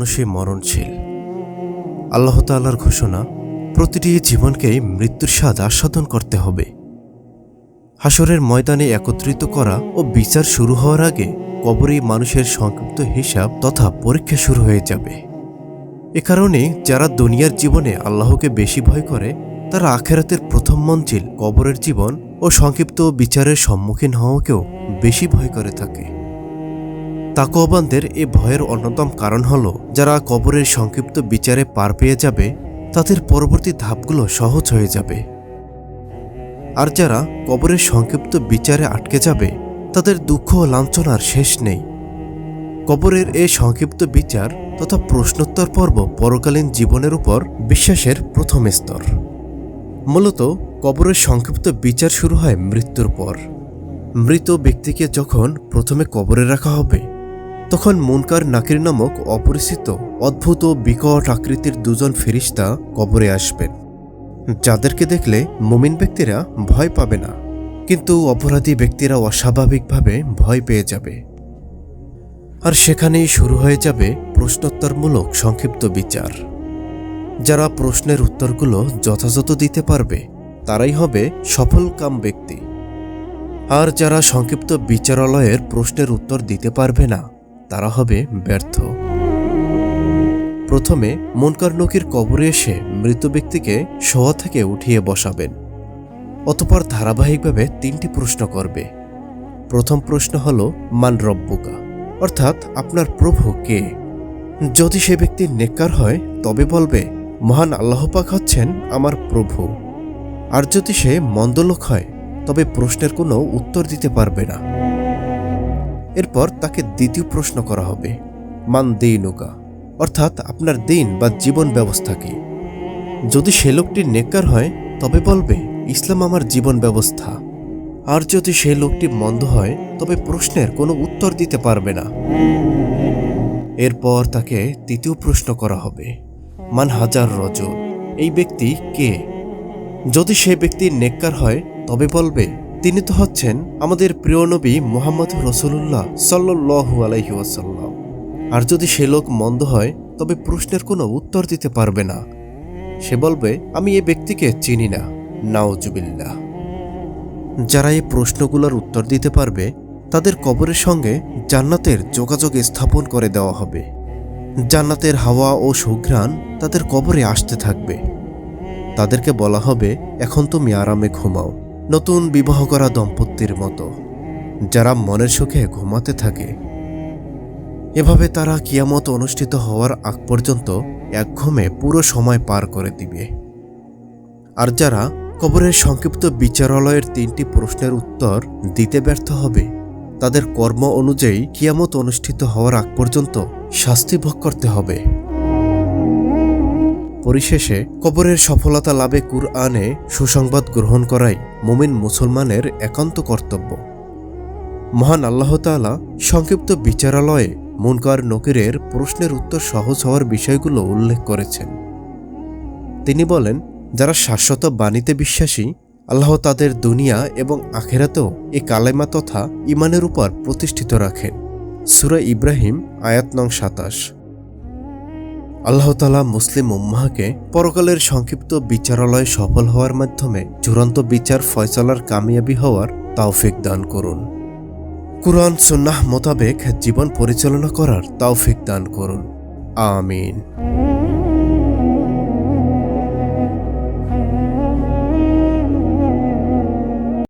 মানুষই মরণশীল। আল্লাহ তাআলার ঘোষণা, প্রতিটি জীবনকেই মৃত্যুর স্বাদ আস্বাদন করতে হবে। হাসরের ময়দানে একত্রিত করা ও বিচার শুরু হওয়ার আগে কবরেই মানুষের সংক্ষিপ্ত হিসাব তথা পরীক্ষা শুরু হয়ে যাবে। এ কারণে যারা দুনিয়ার জীবনে আল্লাহকে বেশি ভয় করে, তারা আখেরাতের প্রথম মঞ্জিল কবরের জীবন ও সংক্ষিপ্ত বিচারের সম্মুখীন হওয়াকেও বেশি ভয় করে থাকে। তাকওয়াবানদের এ ভয়ের অন্যতম কারণ হল, যারা কবরের সংক্ষিপ্ত বিচারে পার পেয়ে যাবে, তাদের পরবর্তী ধাপগুলো সহজ হয়ে যাবে। আর যারা কবরের সংক্ষিপ্ত বিচারে আটকে যাবে, তাদের দুঃখ ও লাঞ্ছনার শেষ নেই। কবরের এ সংক্ষিপ্ত বিচার তথা প্রশ্নোত্তর পর্ব পরকালীন জীবনের উপর বিশ্বাসের প্রথম স্তর। মূলত কবরের সংক্ষিপ্ত বিচার শুরু হয় মৃত্যুর পর। মৃত ব্যক্তিকে যখন প্রথমে কবরে রাখা হবে, তখন মুনকার নাকির নামক অপরিচিত অদ্ভুত ও বিকট আকৃতির দুজন ফেরেশতা কবরে আসবেন, যাদেরকে দেখলে মুমিন ব্যক্তিরা ভয় পাবে না, কিন্তু অপরাধী ব্যক্তিরা অস্বাভাবিকভাবে ভয় পেয়ে যাবে। আর সেখানেই শুরু হয়ে যাবে প্রশ্নোত্তরমূলক সংক্ষিপ্ত বিচার। যারা প্রশ্নের উত্তরগুলো যথাযথ দিতে পারবে, তারাই হবে সফলকাম ব্যক্তি। আর যারা সংক্ষিপ্ত বিচারালয়ের প্রশ্নের উত্তর দিতে পারবে না, তারা হবে ব্যর্থ। প্রথমে মুনকার নকির কবরে এসে মৃত ব্যক্তিকে শোয়া থেকে উঠিয়ে বসাবেন। অতঃপর ধারাবাহিকভাবে 3টি প্রশ্ন করবে। প্রথম প্রশ্ন হল, মান রব্বুকা, অর্থাৎ আপনার প্রভু কে? যদি সে ব্যক্তি নেককার হয়, তবে বলবে, মহান আল্লাহ পাক হচ্ছেন আমার প্রভু। আর যদি সে মন্দ লোক হয়, তবে প্রশ্নের কোনো উত্তর দিতে পারবে না। এরপর তাকে দ্বিতীয় প্রশ্ন করা হবে, মান দীনুকা, অর্থাৎ আপনার দিন বা জীবন ব্যবস্থা কি? যদি সে লোকটি নেককার হয়, তবে বলবে, ইসলাম আমার জীবন ব্যবস্থা। আর যদি সে লোকটি মন্দ হয়, তবে প্রশ্নের কোনো উত্তর দিতে পারবে না। এরপর তাকে তৃতীয় প্রশ্ন করা হবে, মান হাজার রজল, এই ব্যক্তি কে? যদি সে ব্যক্তি নেককার হয়, তবে বলবে, তিনি তো হচ্ছেন আমাদের প্রিয় নবী মুহাম্মদ রাসূলুল্লাহ সাল্লাল্লাহু আলাইহি ওয়াসাল্লাম। আর যদি সে লোক মন্দ হয়, তবে প্রশ্নের কোনো উত্তর দিতে পারবে না। সে বলবে, আমি এ ব্যক্তিকে চিনি না, নাউজুবিল্লাহ। যারা এই প্রশ্নগুলোর উত্তর দিতে পারবে, তাদের কবরের সঙ্গে জান্নাতের যোগাযোগ স্থাপন করে দেওয়া হবে। জান্নাতের হাওয়া ও সুঘ্রাণ তাদের কবরে আসতে থাকবে। তাদেরকে বলা হবে, এখন তুমি আরামে ঘুমাও, নতুন বিবাহ করা দম্পতির মতো, যারা মনের সুখে ঘুমাতে থাকে। এভাবে তারা কিয়ামত অনুষ্ঠিত হওয়ার আগ পর্যন্ত এক ঘুমে পুরো সময় পার করে দিবে। আর যারা কবরের সংক্ষিপ্ত বিচারালয়ের 3টি প্রশ্নের উত্তর দিতে ব্যর্থ হবে, তাদের কর্ম অনুযায়ী কিয়ামত অনুষ্ঠিত হওয়ার আগ পর্যন্ত শাস্তি ভোগ করতে হবে। পরিশেষে কবরের সফলতা লাভে কুরআনে সুসংবাদ গ্রহণ করাই মুমিন মুসলমানের একান্ত কর্তব্য। মহান আল্লাহ তাআলা সংক্ষিপ্ত বিচারালয়ে মুনকার নকিরের প্রশ্নের উত্তর সহজ হওয়ার বিষয়গুলো উল্লেখ করেছেন। তিনি বলেন, যারা শাশ্বত বাণীতে বিশ্বাসী, আল্লাহ তাদের দুনিয়া এবং আখেরাতেও এ কালেমা তথা ইমানের উপর প্রতিষ্ঠিত রাখেন। সূরা ইব্রাহিম আয়াত নং 27। আল্লাহ তাআলা মুসলিম উম্মাহকে পরকালের সংক্ষিপ্ত বিচারালয়ে সফল হওয়ার মাধ্যমে চূড়ান্ত বিচার ফয়সালার কামিয়াবি হওয়ার তাওফিক দান করুন। কুরআন সুন্নাহ মোতাবেক জীবন পরিচালনা করার তাওফিক দান করুন। আমিন।